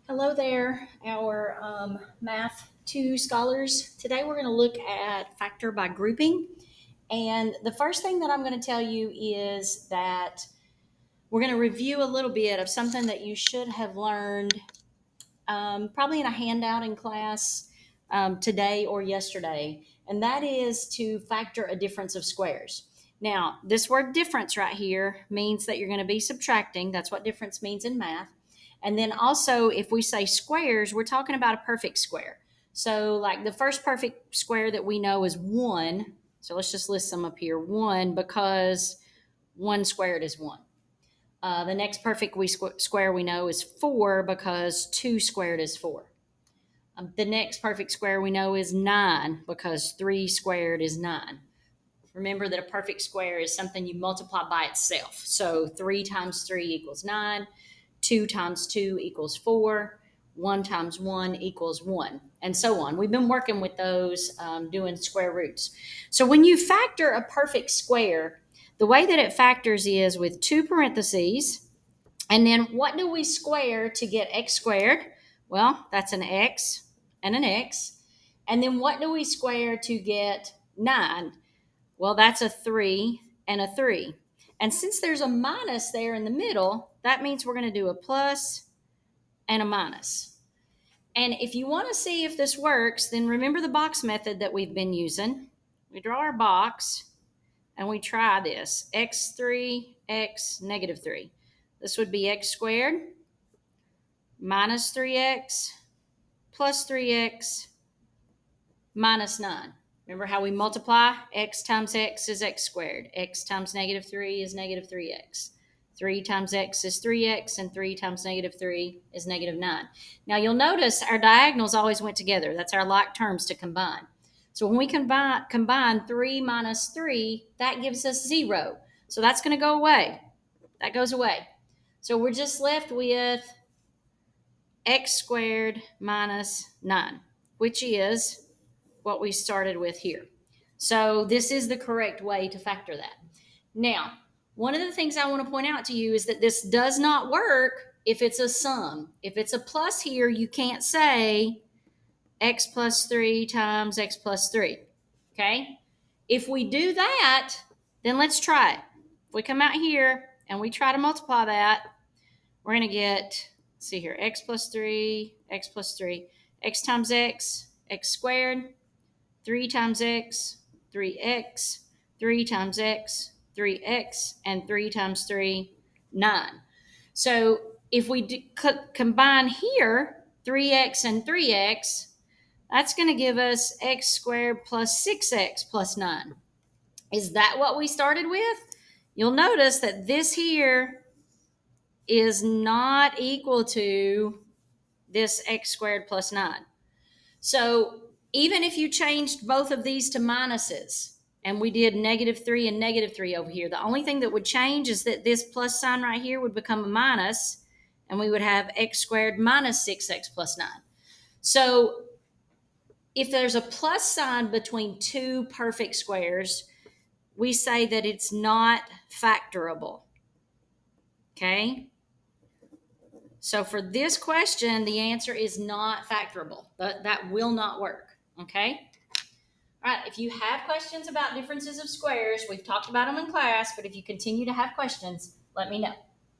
Hello there, our Math 2 scholars. Today we're going to look at factor by grouping. And the first thing that I'm going to tell you is that we're going to review a little bit of something that you should have learned probably in a handout in class today or yesterday. And that is to factor a difference of squares. Now, this word difference right here means that you're going to be subtracting. That's what difference means in math. And then also, if we say squares, we're talking about a perfect square. So, like the first perfect square that we know is 1. So, let's just list them up here 1 because 1 squared is 1. The next perfect square we know is 4 because 2 squared is 4. The next perfect square we know is 9 because 3 squared is 9. Remember that a perfect square is something you multiply by itself. So 3 times 3 equals 9, 2 times 2 equals 4, 1 times 1 equals 1, and so on. We've been working with those doing square roots. So when you factor a perfect square, the way that it factors is with two parentheses, and then what do we square to get x squared? Well, that's an x and an x. And then what do we square to get 9? Well, that's a 3 and a 3. And since there's a minus there in the middle, that means we're going to do a plus and a minus. And if you want to see if this works, then remember the box method that we've been using. We draw our box and we try this x3, x, negative 3. This would be x squared minus 3x plus 3x minus 9. Remember how we multiply? X times x is x squared. X times negative 3 is negative 3x. 3 times x is 3x, and 3 times negative 3 is negative 9. Now you'll notice our diagonals always went together. That's our like terms to combine. So when we combine 3 minus 3, that gives us 0. So that's going to go away. That goes away. So we're just left with x squared minus 9, which is what we started with here. So this is the correct way to factor that. Now, one of the things I want to point out to you is that this does not work if it's a sum. If it's a plus here, you can't say x plus 3 times x plus 3. Okay? If we do that, then let's try it. If we come out here and we try to multiply that, we're going to get, see here, x plus 3, x plus 3, x times x, x squared, 3 times x, 3x, 3 times x, 3x, and 3 times 3, 9. So if we combine here 3x and 3x, that's going to give us x squared plus 6x plus 9. Is that what we started with? You'll notice that this here is not equal to this x squared plus 9. So even if you changed both of these to minuses, and we did negative 3 and negative 3 over here, the only thing that would change is that this plus sign right here would become a minus, and we would have x squared minus 6x plus 9. So if there's a plus sign between two perfect squares, we say that it's not factorable. Okay? So for this question, the answer is not factorable. That will not work. Okay? All right, if you have questions about differences of squares, we've talked about them in class, but if you continue to have questions, let me know.